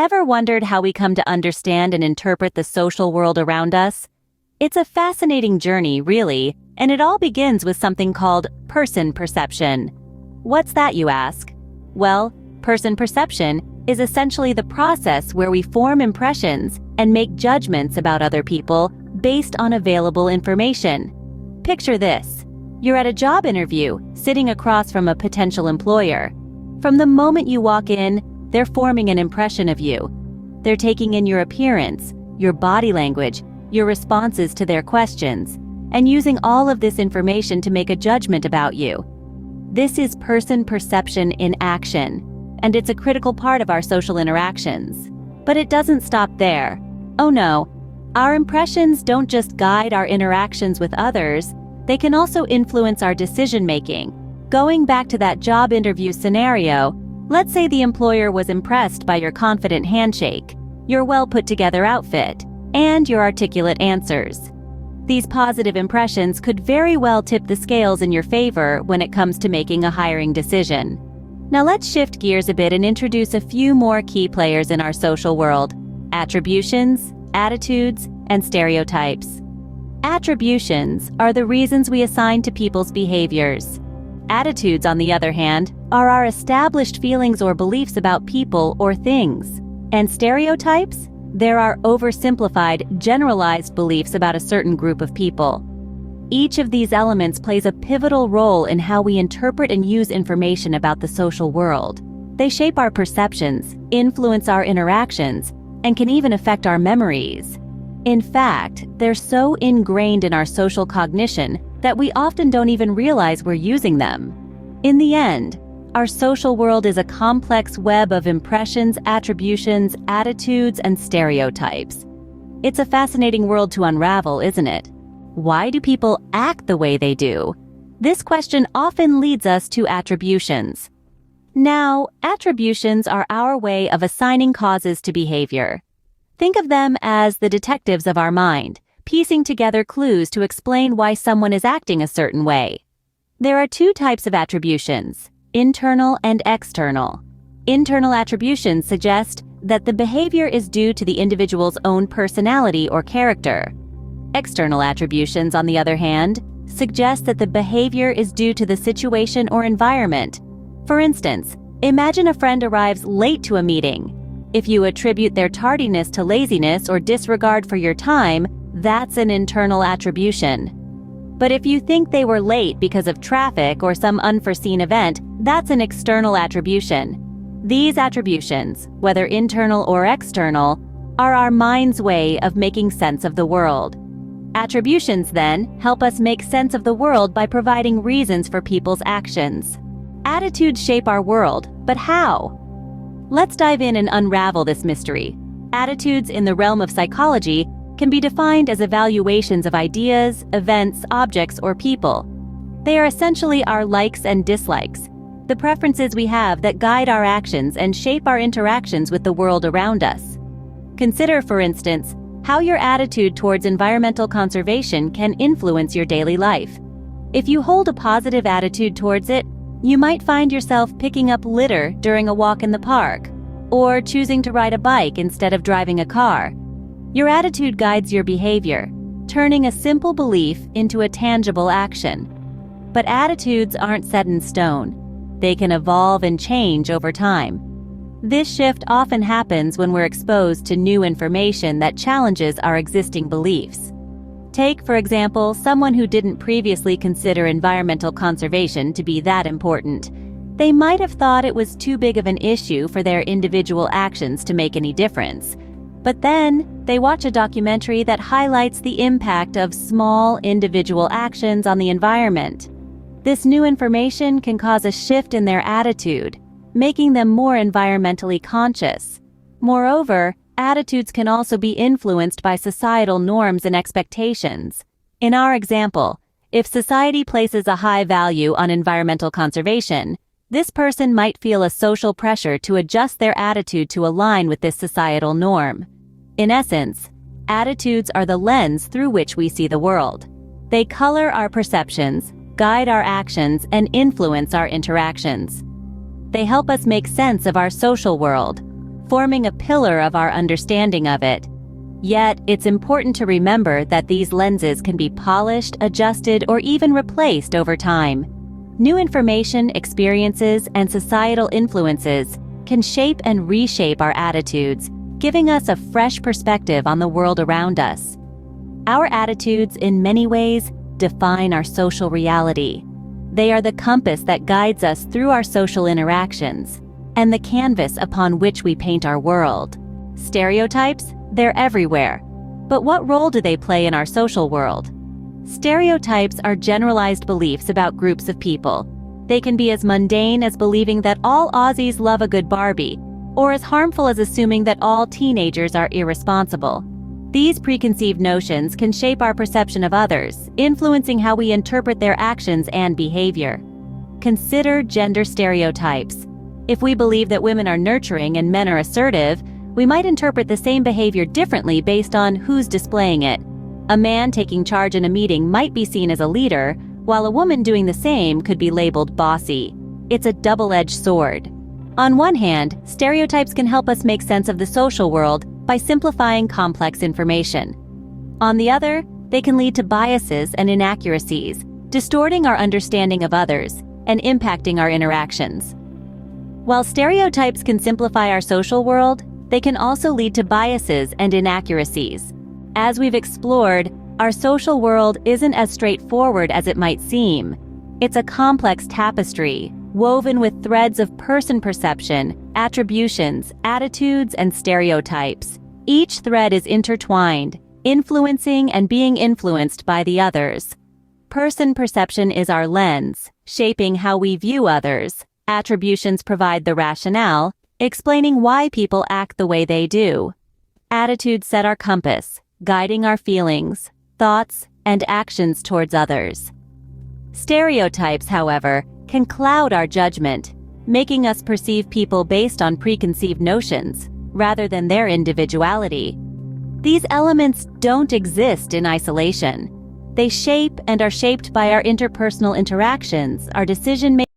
Ever wondered how we come to understand and interpret the social world around us? It's a fascinating journey, really, and it all begins with something called person perception. What's that, you ask? Well, person perception is essentially the process where we form impressions and make judgments about other people based on available information. Picture this. You're at a job interview, sitting across from a potential employer. From the moment you walk in, they're forming an impression of you. They're taking in your appearance, your body language, your responses to their questions, and using all of this information to make a judgment about you. This is person perception in action, and it's a critical part of our social interactions. But it doesn't stop there. Oh no, our impressions don't just guide our interactions with others, they can also influence our decision-making. Going back to that job interview scenario, let's say the employer was impressed by your confident handshake, your well-put-together outfit, and your articulate answers. These positive impressions could very well tip the scales in your favor when it comes to making a hiring decision. Now let's shift gears a bit and introduce a few more key players in our social world: attributions, attitudes, and stereotypes. Attributions are the reasons we assign to people's behaviors. Attitudes, on the other hand, are our established feelings or beliefs about people or things. And stereotypes? They're our oversimplified, generalized beliefs about a certain group of people. Each of these elements plays a pivotal role in how we interpret and use information about the social world. They shape our perceptions, influence our interactions, and can even affect our memories. In fact, they're so ingrained in our social cognition that we often don't even realize we're using them. In the end, our social world is a complex web of impressions, attributions, attitudes, and stereotypes. It's a fascinating world to unravel, isn't it? Why do people act the way they do? This question often leads us to attributions. Now, attributions are our way of assigning causes to behavior. Think of them as the detectives of our mind, piecing together clues to explain why someone is acting a certain way. There are two types of attributions: internal and external. Internal attributions suggest that the behavior is due to the individual's own personality or character. External attributions, on the other hand, suggest that the behavior is due to the situation or environment. For instance, imagine a friend arrives late to a meeting. If you attribute their tardiness to laziness or disregard for your time, that's an internal attribution. But if you think they were late because of traffic or some unforeseen event, that's an external attribution. These attributions, whether internal or external, are our mind's way of making sense of the world. Attributions, then, help us make sense of the world by providing reasons for people's actions. Attitudes shape our world, but how? Let's dive in and unravel this mystery. Attitudes in the realm of psychology can be defined as evaluations of ideas, events, objects, or people. They are essentially our likes and dislikes, the preferences we have that guide our actions and shape our interactions with the world around us. Consider, for instance, how your attitude towards environmental conservation can influence your daily life. If you hold a positive attitude towards it, you might find yourself picking up litter during a walk in the park, or choosing to ride a bike instead of driving a car. Your attitude guides your behavior, turning a simple belief into a tangible action. But attitudes aren't set in stone. They can evolve and change over time. This shift often happens when we're exposed to new information that challenges our existing beliefs. Take, for example, someone who didn't previously consider environmental conservation to be that important. They might have thought it was too big of an issue for their individual actions to make any difference. But then, they watch a documentary that highlights the impact of small, individual actions on the environment. This new information can cause a shift in their attitude, making them more environmentally conscious. Moreover, attitudes can also be influenced by societal norms and expectations. In our example, if society places a high value on environmental conservation, this person might feel a social pressure to adjust their attitude to align with this societal norm. In essence, attitudes are the lens through which we see the world. They color our perceptions, guide our actions, and influence our interactions. They help us make sense of our social world. forming a pillar of our understanding of it. Yet, it's important to remember that these lenses can be polished, adjusted, or even replaced over time. New information, experiences, and societal influences can shape and reshape our attitudes, giving us a fresh perspective on the world around us. Our attitudes, in many ways, define our social reality. They are the compass that guides us through our social interactions, and the canvas upon which we paint our world. Stereotypes? They're everywhere. But what role do they play in our social world? Stereotypes are generalized beliefs about groups of people. They can be as mundane as believing that all Aussies love a good Barbie, or as harmful as assuming that all teenagers are irresponsible. These preconceived notions can shape our perception of others, influencing how we interpret their actions and behavior. Consider gender stereotypes. If we believe that women are nurturing and men are assertive, we might interpret the same behavior differently based on who's displaying it. A man taking charge in a meeting might be seen as a leader, while a woman doing the same could be labeled bossy. It's a double-edged sword. On one hand, stereotypes can help us make sense of the social world by simplifying complex information. On the other, they can lead to biases and inaccuracies, distorting our understanding of others and impacting our interactions. While stereotypes can simplify our social world, they can also lead to biases and inaccuracies. As we've explored, our social world isn't as straightforward as it might seem. It's a complex tapestry, woven with threads of person perception, attributions, attitudes, and stereotypes. Each thread is intertwined, influencing and being influenced by the others. Person perception is our lens, shaping how we view others. Attributions provide the rationale, explaining why people act the way they do. Attitudes set our compass, guiding our feelings, thoughts, and actions towards others. Stereotypes, however, can cloud our judgment, making us perceive people based on preconceived notions, rather than their individuality. These elements don't exist in isolation. They shape and are shaped by our interpersonal interactions, our decision-making,